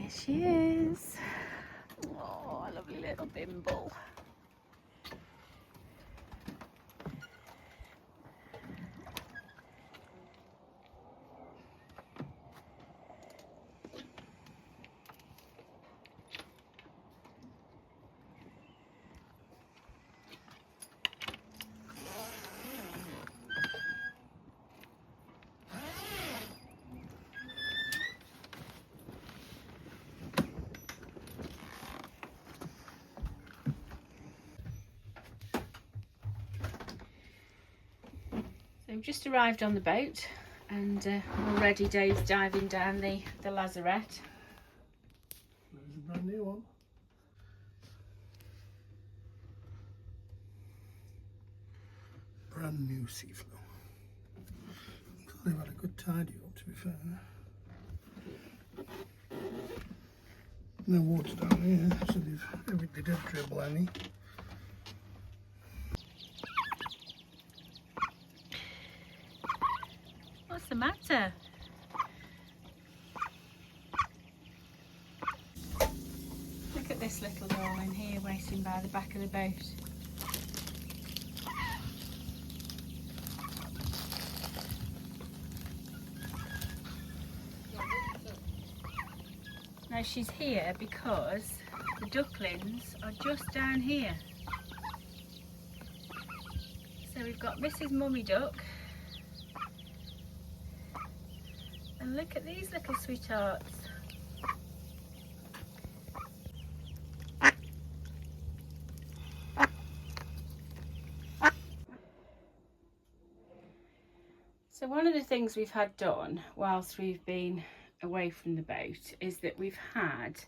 Here she is. Oh, a lovely little Bimble. So we've just arrived on the boat and already Dave's diving down the lazarette. There's a brand new one. Brand new seafloor. They've had a good tidy up, to be fair. No water down here, so they did dribble any. What's the matter? Look at this little darling here waiting by the back of the boat. Now she's here because the ducklings are just down here. So we've got Mrs. Mummy Duck. And look at these little sweethearts. So one of the things we've had done whilst we've been away from the boat is that we've had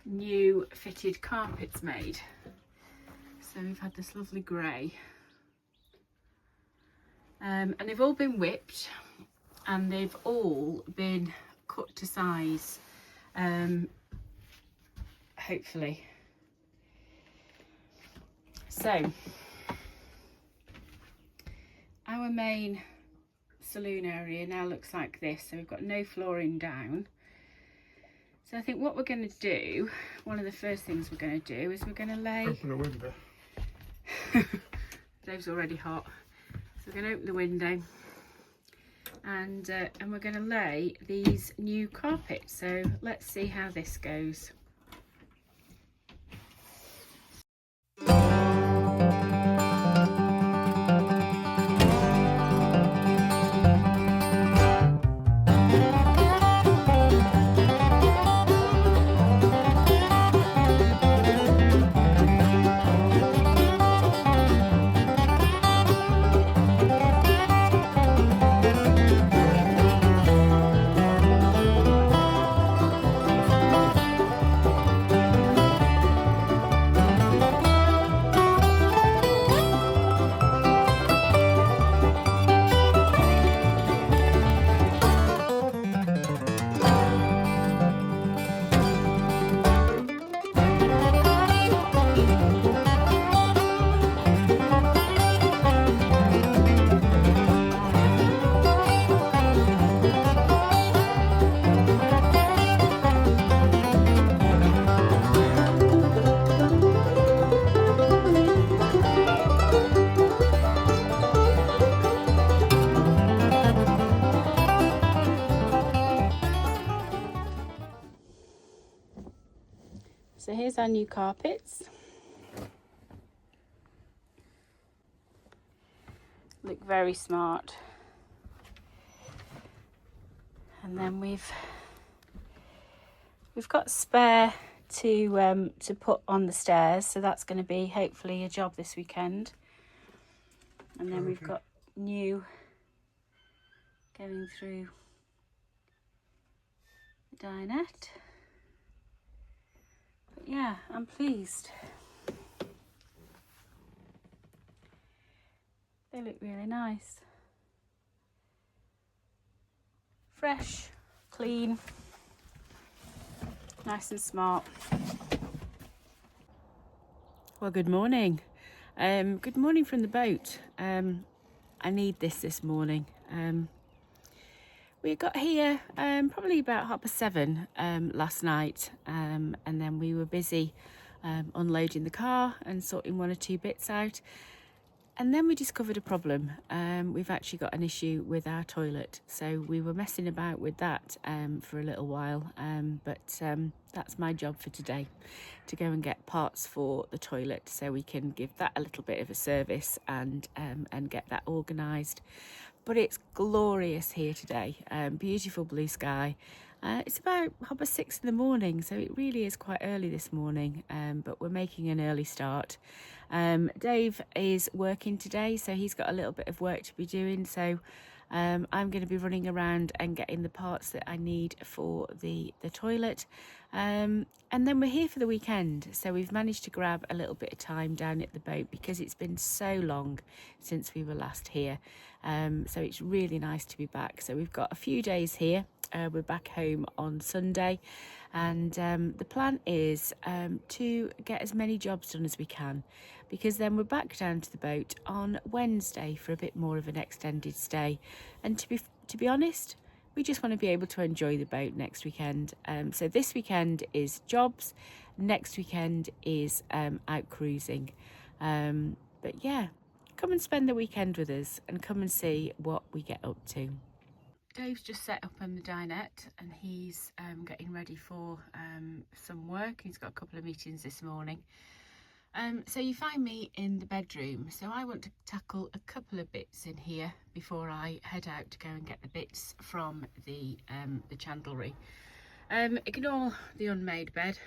new fitted carpets made. So we've had this lovely grey. And they've all been whipped and they've all been cut to size, hopefully. So our main saloon area now looks like this. So we've got no flooring down. So I think what we're going to do, one of the first things we're going to do is we're going to lay... Open the window. Dave's already hot. So we're going to open the window and we're going to lay these new carpets. So let's see how this goes. So here's our new carpets. Look very smart. And then we've got spare to put on the stairs, so that's going to be hopefully a job this weekend. And then we've got new going through the dinette. But yeah, I'm pleased. They look really nice. Fresh, clean, nice and smart. Well, good morning. Good morning from the boat. I need this morning. We got here probably about 7:30 last night, and then we were busy unloading the car and sorting one or two bits out. And then we discovered a problem. We've actually got an issue with our toilet. So we were messing about with that for a little while. But that's my job for today, to go and get parts for the toilet so we can give that a little bit of a service and get that organised. But it's glorious here today. Beautiful blue sky. It's about 6:30 in the morning, so it really is quite early this morning, but we're making an early start. Dave is working today, so he's got a little bit of work to be doing, so I'm going to be running around and getting the parts that I need for the toilet. And then we're here for the weekend, so we've managed to grab a little bit of time down at the boat because it's been so long since we were last here. So it's really nice to be back. So we've got a few days here. We're back home on Sunday, and the plan is to get as many jobs done as we can, because then we're back down to the boat on Wednesday for a bit more of an extended stay. And to be honest, we just want to be able to enjoy the boat next weekend. So this weekend is jobs, next weekend is out cruising. But yeah, come and spend the weekend with us and come and see what we get up to. Dave's just set up on the dinette and he's getting ready for some work. He's got a couple of meetings this morning. So you find me in the bedroom. So I want to tackle a couple of bits in here before I head out to go and get the bits from the chandlery. Ignore the unmade bed.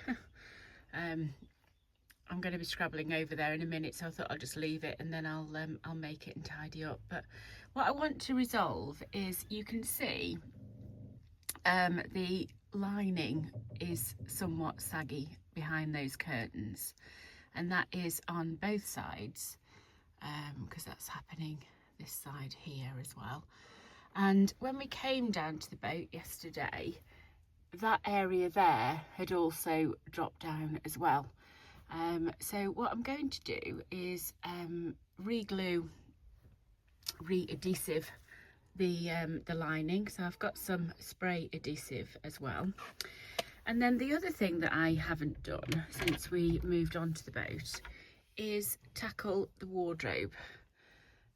I'm going to be scrabbling over there in a minute, so I thought I'll just leave it and then I'll make it and tidy up. But what I want to resolve is, you can see the lining is somewhat saggy behind those curtains, and that is on both sides, because that's happening this side here as well. And when we came down to the boat yesterday, that area there had also dropped down as well. So what I'm going to do is re-adhesive the lining. So I've got some spray adhesive as well. And then the other thing that I haven't done since we moved on to the boat is tackle the wardrobe.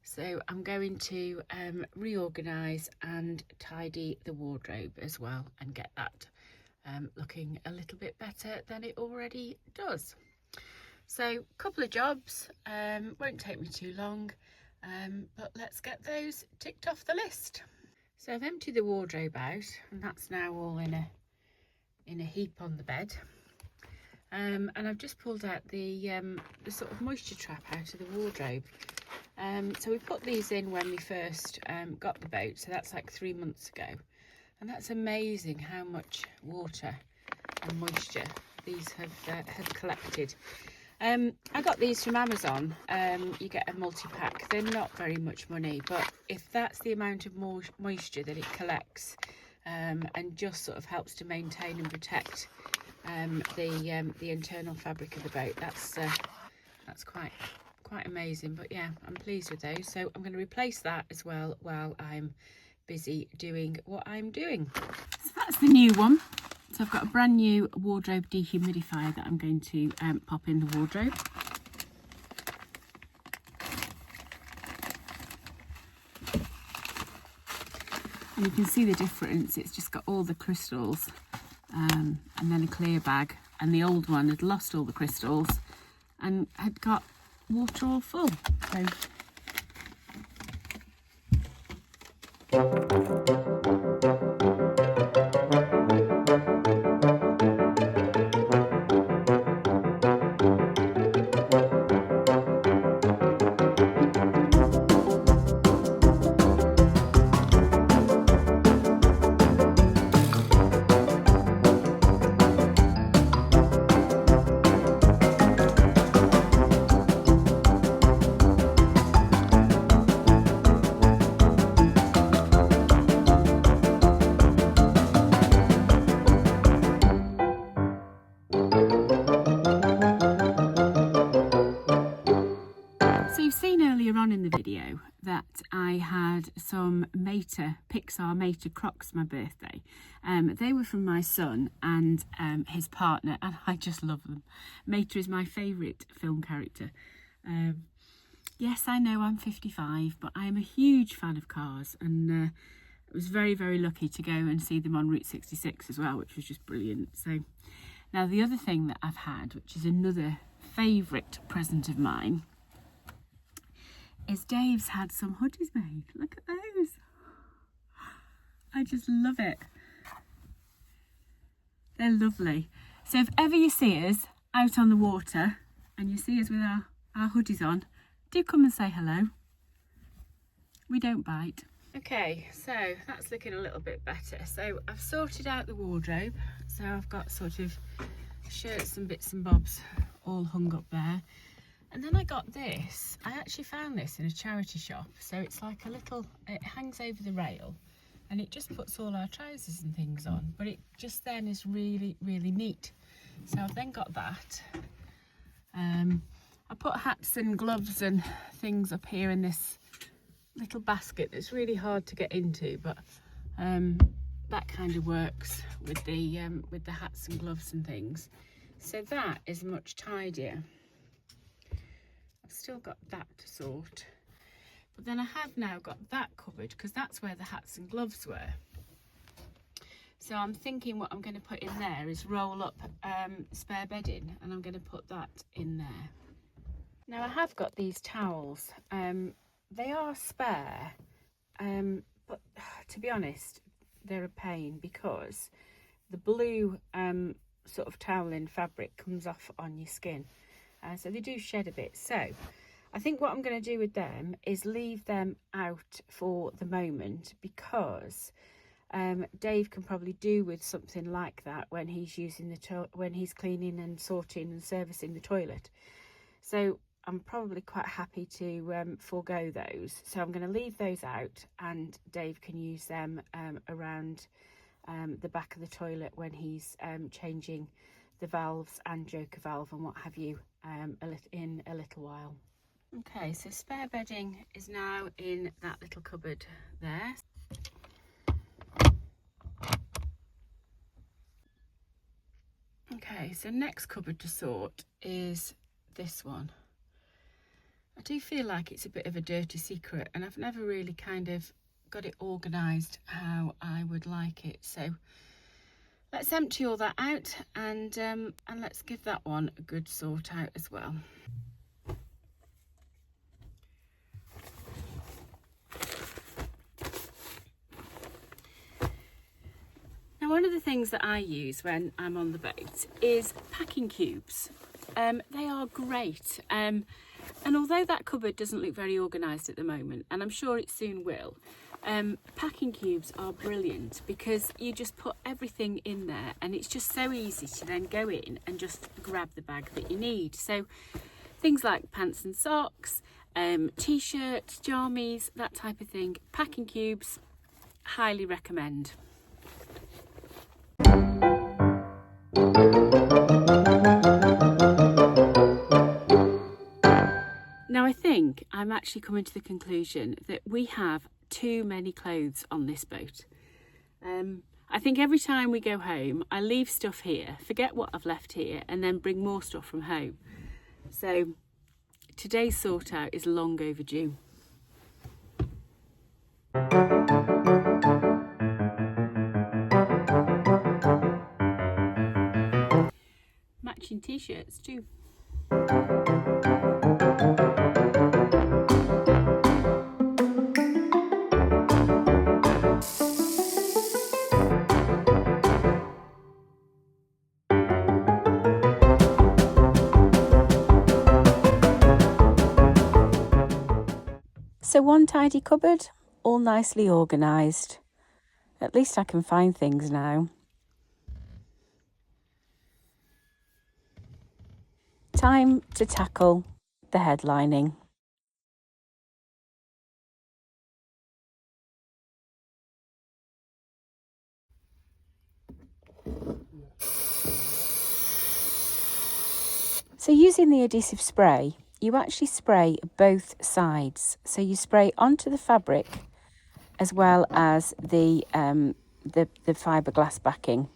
So I'm going to reorganise and tidy the wardrobe as well and get that looking a little bit better than it already does. So a couple of jobs, won't take me too long, but let's get those ticked off the list. So I've emptied the wardrobe out, and that's now all in a heap on the bed. And I've just pulled out the sort of moisture trap out of the wardrobe. So we put these in when we first got the boat, so that's like 3 months ago. And that's amazing how much water and moisture these have collected. I got these from Amazon. You get a multi-pack. They're not very much money, but if that's the amount of moisture that it collects, and just sort of helps to maintain and protect the internal fabric of the boat, that's quite amazing. But yeah, I'm pleased with those. So I'm going to replace that as well while I'm busy doing what I'm doing. So that's the new one. So I've got a brand new wardrobe dehumidifier that I'm going to pop in the wardrobe. And you can see the difference. It's just got all the crystals and then a clear bag. And the old one had lost all the crystals and had got water all full. seen earlier on in the video that I had some Pixar Mater Crocs for my birthday. They were from my son and his partner, and I just love them. Mater is my favourite film character. Yes, I know I'm 55, but I am a huge fan of cars, and I was very, very lucky to go and see them on Route 66 as well, which was just brilliant. So now the other thing that I've had, which is another favourite present of mine, is Dave's had some hoodies made. Look at those. I just love it. They're lovely. So if ever you see us out on the water and you see us with our hoodies on, do come and say hello. We don't bite. Okay, so that's looking a little bit better. So I've sorted out the wardrobe. So I've got sort of shirts and bits and bobs all hung up there. And then I got this. I actually found this in a charity shop. So it's like a little, it hangs over the rail and it just puts all our trousers and things on. But it just then is really, really neat. So I've then got that. I put hats and gloves and things up here in this little basket that's really hard to get into, but that kind of works with the hats and gloves and things. So that is much tidier. I've still got that to sort, but then I have now got that covered because that's where the hats and gloves were. So I'm thinking what I'm going to put in there is roll up spare bedding, and I'm going to put that in there. Now I have got these towels. They are spare, but to be honest, they're a pain because the blue sort of toweling fabric comes off on your skin. So they do shed a bit. So I think what I'm going to do with them is leave them out for the moment, because Dave can probably do with something like that when he's using when he's cleaning and sorting and servicing the toilet. So I'm probably quite happy to forego those. So I'm going to leave those out, and Dave can use them around the back of the toilet when he's changing the valves and joker valve and what have you in a little while. Okay, so spare bedding is now in that little cupboard there. Okay, so next cupboard to sort is this one. I do feel like it's a bit of a dirty secret, and I've never really kind of got it organised how I would like it. So let's empty all that out, and let's give that one a good sort out as well. Now, one of the things that I use when I'm on the boat is packing cubes. They are great. And although that cupboard doesn't look very organised at the moment, and I'm sure it soon will, packing cubes are brilliant because you just put everything in there, and it's just so easy to then go in and just grab the bag that you need. So things like pants and socks, t-shirts, jammies, that type of thing. Packing cubes, highly recommend. Now I think I'm actually coming to the conclusion that we have too many clothes on this boat. I think every time we go home, I leave stuff here, forget what I've left here, and then bring more stuff from home. So today's sort out is long overdue. Matching t-shirts too. So one tidy cupboard, all nicely organised. At least I can find things now. Time to tackle the headlining. So using the adhesive spray, you actually spray both sides. So you spray onto the fabric as well as the fiberglass backing.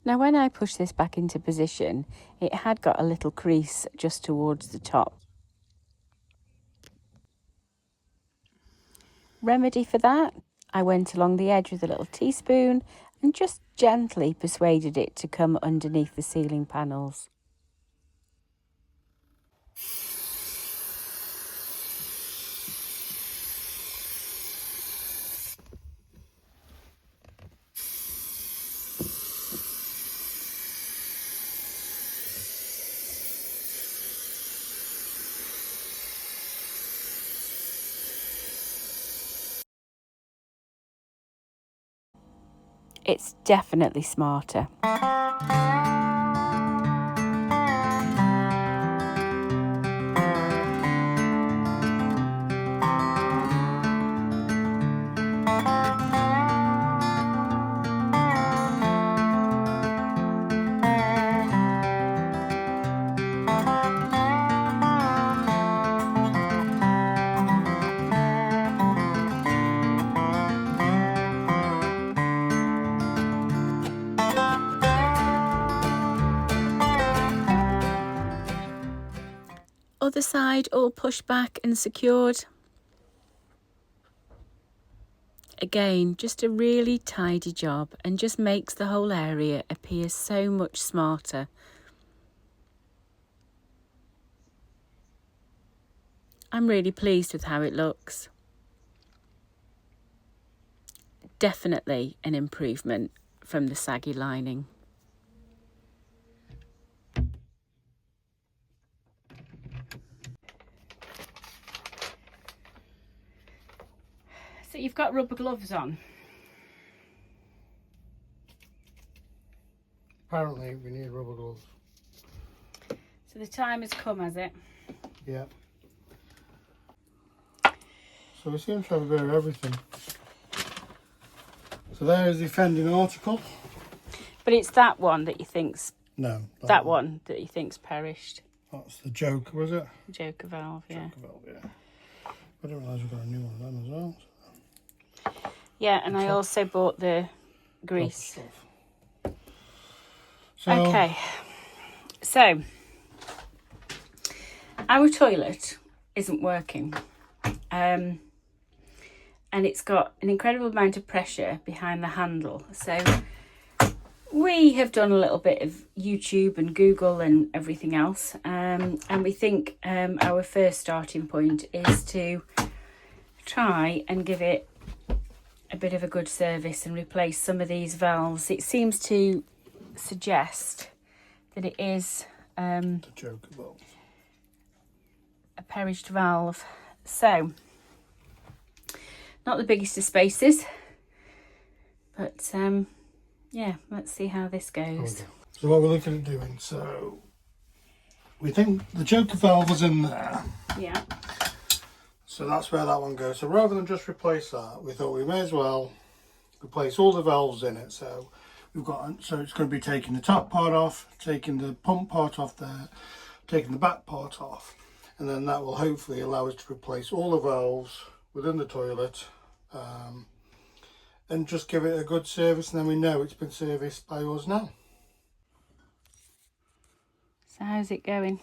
Now when I pushed this back into position, it had got a little crease just towards the top. Remedy for that, I went along the edge with a little teaspoon and just gently persuaded it to come underneath the ceiling panels. It's definitely smarter. Other side all pushed back and secured. Again, just a really tidy job and just makes the whole area appear so much smarter. I'm really pleased with how it looks. Definitely an improvement from the saggy lining. So you've got rubber gloves on. Apparently we need rubber gloves. So the time has come, has it? Yeah. So we seem to have a bit of everything. So there is the offending article. But it's that one that you think's... No. That one that you think's perished. That's the Joker, was it? Joker valve, yeah. Joker valve, yeah. I didn't realise we've got a new one of them as well. Yeah, and I also bought the grease. So, okay, so our toilet isn't working, and it's got an incredible amount of pressure behind the handle. So we have done a little bit of YouTube and Google and everything else, and we think our first starting point is to try and give it a bit of a good service and replace some of these valves. It seems to suggest that it is the Joker valve. A perished valve. So not the biggest of spaces, but yeah, let's see how this goes. Okay. So what we're looking at doing, so we think the Joker valve is in there. Yeah. So that's where that one goes. So rather than just replace that, we thought we may as well replace all the valves in it. So we've got, so it's going to be taking the top part off, taking the pump part off there, taking the back part off, and then that will hopefully allow us to replace all the valves within the toilet, and just give it a good service, and then we know it's been serviced by us now. So how's it going?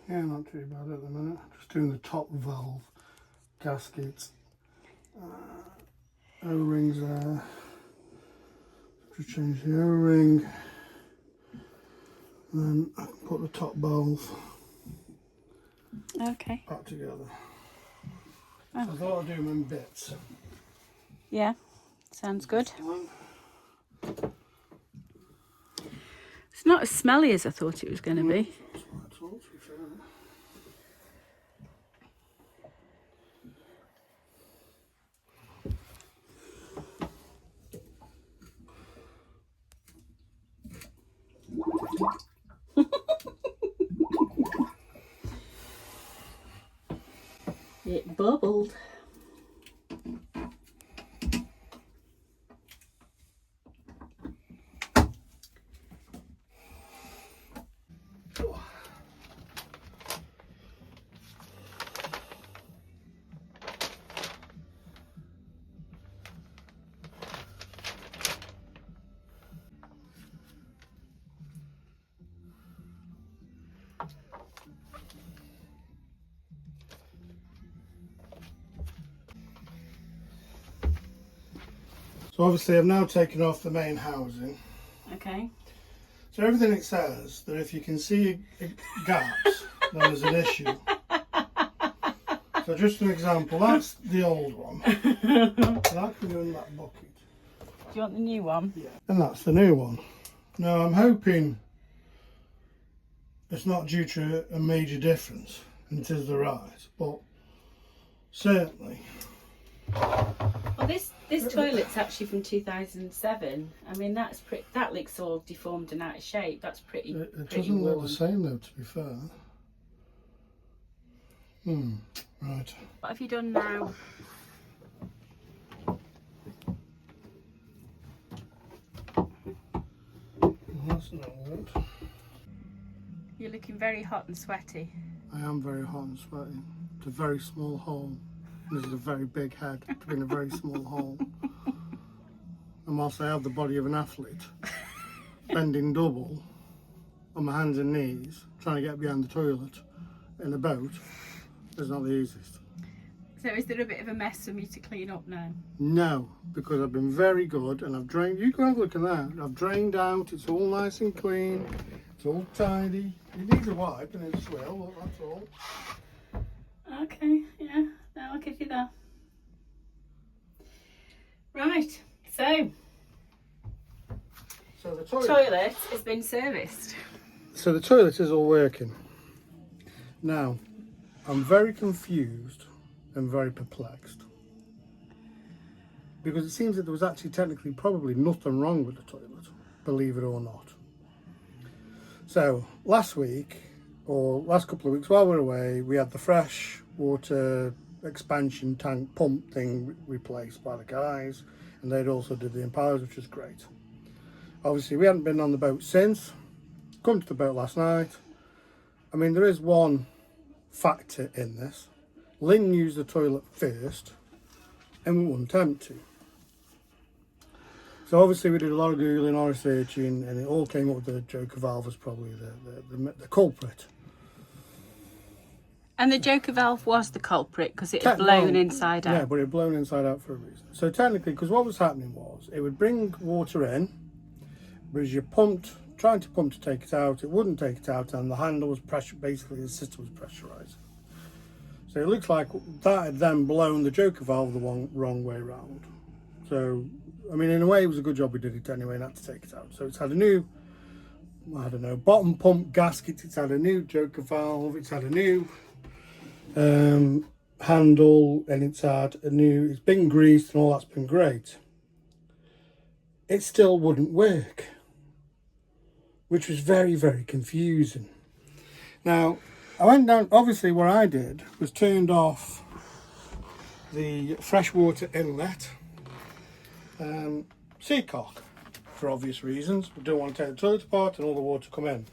Yeah, not too bad at the minute. Just doing the top valve gaskets, O-rings there. Just change the O-ring, and then I can put the top valve Okay. back together. Oh. So I thought I'd do them in bits. Yeah, sounds good. It's not as smelly as I thought it was going to be. That's what I thought, to be fair. It bubbled. So obviously I've now taken off the main housing. Okay. So everything it says that if you can see gaps, then there's an issue. So just an example, that's the old one. That can go in that bucket. Do you want the new one? Yeah. And that's the new one. Now I'm hoping it's not due to a major difference and it is the rise, but certainly. Well, this toilet's actually from 2007. I mean, that looks all deformed and out of shape. That's pretty. It pretty doesn't look worn. the same though, to be fair. Right. What have you done now? That's not good. You're looking very hot and sweaty. I am very hot and sweaty. It's a very small hole. This is a very big head to be in a very small hole. And whilst I have the body of an athlete, bending double on my hands and knees, trying to get behind the toilet in a boat, is not the easiest. So is there a bit of a mess for me to clean up now? No, because I've been very good and I've drained. You can have a look at that. I've drained out. It's all nice and clean. It's all tidy. You need a wipe and a swill. That's all. Okay, yeah. No, I'll give you that. Right. So the toilet has been serviced. So the toilet is all working. Now, I'm very confused and very perplexed. Because it seems that there was actually technically probably nothing wrong with the toilet, believe it or not. So, last week, or last couple of weeks while we were away, we had the fresh water expansion tank pump thing replaced by the guys, and they'd also did the impellers, which was great. Obviously, we hadn't been on the boat since. Come to the boat last night. I mean, there is one factor in this. Lynn used the toilet first, and we wouldn't attempt to. So obviously we did a lot of Googling, a lot of searching, and it all came up with the Joker valve was probably the culprit. And the Joker valve was the culprit because it had blown inside out. Yeah, but it had blown inside out for a reason. So technically, because what was happening was, it would bring water in, but as you trying to pump to take it out, it wouldn't take it out, and the handle was basically the system was pressurised. So it looks like that had then blown the Joker valve the wrong way round. So, I mean, in a way, it was a good job we did it anyway and had to take it out. So it's had a new, I don't know, bottom pump gasket, it's had a new Joker valve, it's had a new handle, and it's been greased and all that's been great. It still wouldn't work, which was very, very confusing. Now, I went down, obviously what I did was turned off the freshwater inlet seacock for obvious reasons. We don't want to take the toilet apart and all the water come in.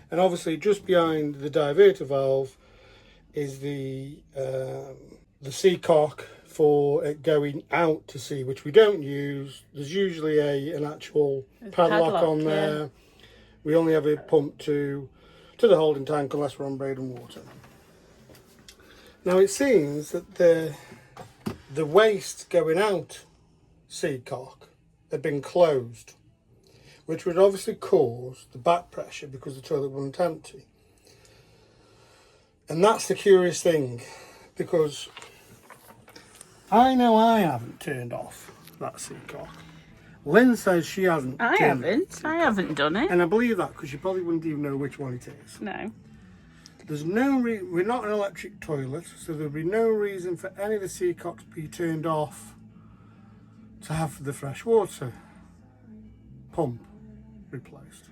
And obviously just behind the diverter valve is the seacock for it going out to sea, which we don't use. There's usually an actual padlock on there. Yeah. We only have it pumped to the holding tank unless we're on Braden water. Now it seems that the waste going out seacock had been closed, which would obviously cause the back pressure because the toilet wouldn't empty. And that's the curious thing, because I know I haven't turned off that seacock. Lynn says she hasn't. I haven't done it. And I believe that because you probably wouldn't even know which one it is. No. There's no we're not an electric toilet, so there'd be no reason for any of the seacocks to be turned off to have the fresh water pump replaced.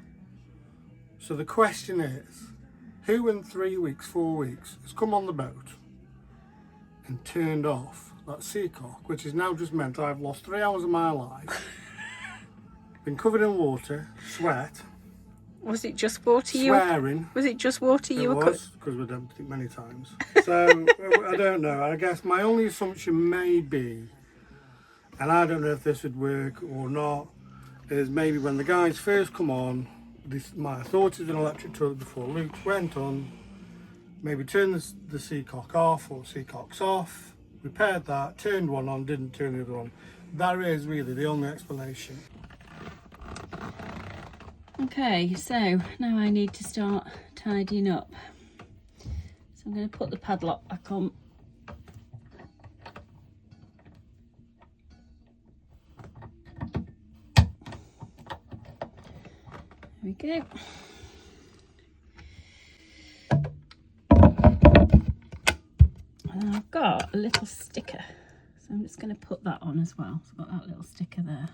So the question is, who in 3 weeks, 4 weeks has come on the boat and turned off that seacock, which has now just meant I've lost 3 hours of my life, been covered in water, sweat. Was it just water swearing. Was it just water you were? It was, because we've done it many times. So I don't know. I guess my only assumption may be, and I don't know if this would work or not, is maybe when the guys first come on, this might have thought it was an electric toilet before Luke went on, maybe turned the seacock off or seacocks off, repaired that, turned one on, didn't turn the other on. That is really the only explanation. Okay, so now I need to start tidying up. So I'm going to put the padlock back on. There we go. And I've got a little sticker, so I'm just going to put that on as well. So I've got that little sticker there.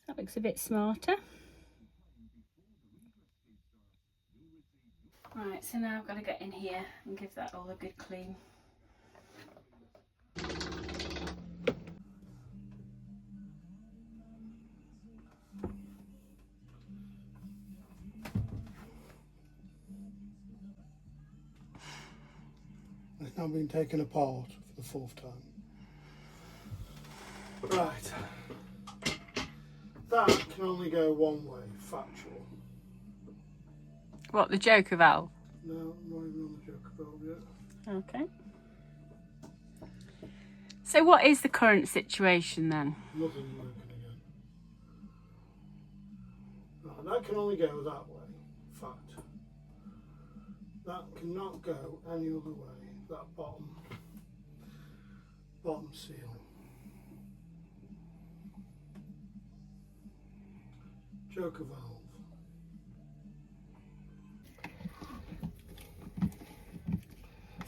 That looks a bit smarter. Right, so now I've got to get in here and give that all a good clean. It's now been taken apart for the 4th time. Right. That can only go one way, factual. What, the joker valve? No, I'm not even on the joker valve yet. Okay. So what is the current situation then? Nothing's working again. Right, that can only go that way, fact. That cannot go any other way, that bottom seal. Joker valve.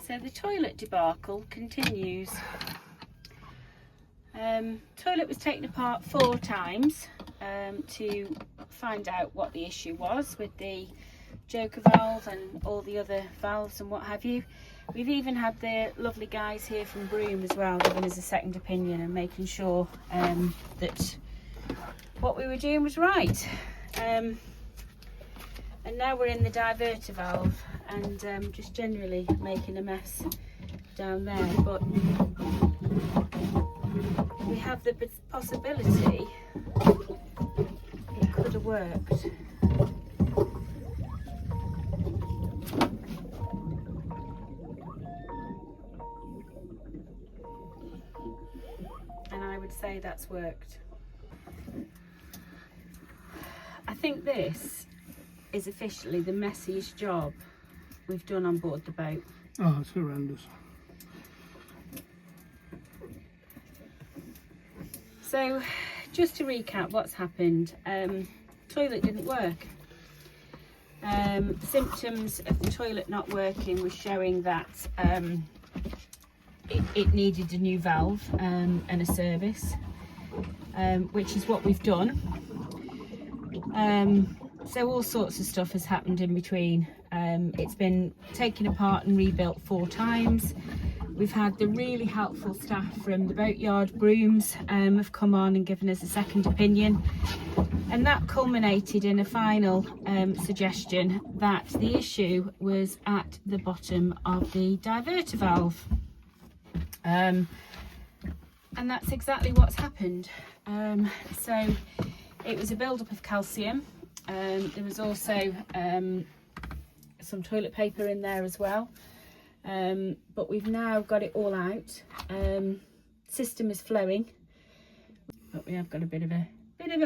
So the toilet debacle continues. Toilet was taken apart 4 times to find out what the issue was with the joker valve and all the other valves and what have you. We've even had the lovely guys here from Broome as well giving us a second opinion and making sure that what we were doing was right. And now we're in the diverter valve and just generally making a mess down there, but we have the possibility it could have worked. And I would say that's worked. I think this is officially the messiest job we've done on board the boat. Oh, it's horrendous. So, just to recap what's happened, toilet didn't work. Symptoms of the toilet not working was showing that it needed a new valve and a service, which is what we've done. So all sorts of stuff has happened in between. It's been taken apart and rebuilt 4 times. We've had the really helpful staff from the boatyard, Brooms, have come on and given us a second opinion. And that culminated in a final suggestion that the issue was at the bottom of the diverter valve. And that's exactly what's happened. So it was a build-up of calcium. There was also some toilet paper in there as well. But we've now got it all out. System is flowing, but we have got a bit of a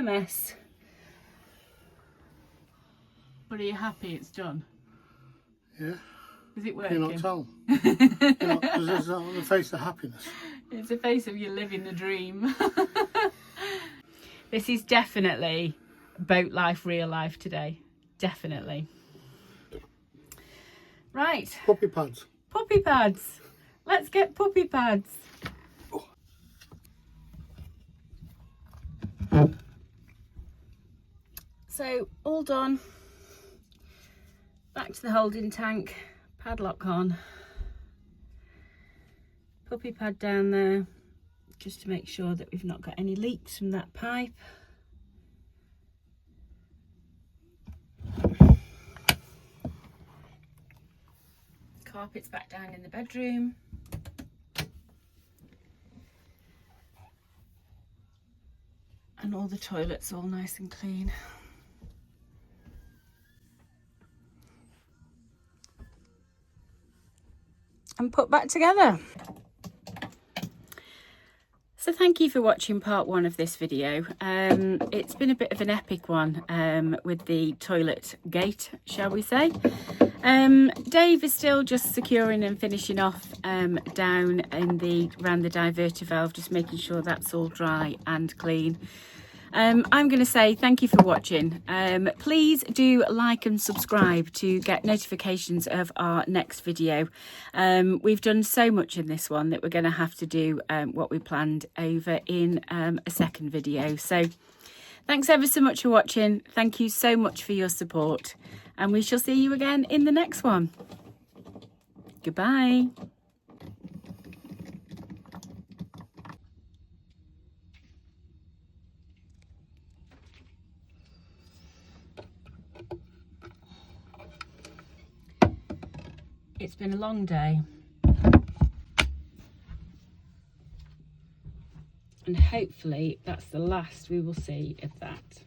mess. But are you happy it's done? Yeah. Is it working? Can you not tell? Because it's on the face of happiness. It's a face of you living the dream. This is definitely boat life, real life today. Definitely. Right. Puppy pads. Puppy pads. Let's get puppy pads. So, all done. Back to the holding tank. Padlock on. Puppy pad down there, just to make sure that we've not got any leaks from that pipe. carpets back down in the bedroom. And all the toilets all nice and clean. And put back together. So thank you for watching part 1 of this video. It's been a bit of an epic one with the toilet gate, shall we say. Dave is still just securing and finishing off down in around the diverter valve, just making sure that's all dry and clean. I'm going to say thank you for watching. Please do like and subscribe to get notifications of our next video. We've done so much in this one that we're going to have to do what we planned over in a second video. So thanks ever so much for watching. Thank you so much for your support, and we shall see you again in the next one. Goodbye. It's been a long day, and hopefully that's the last we will see of that.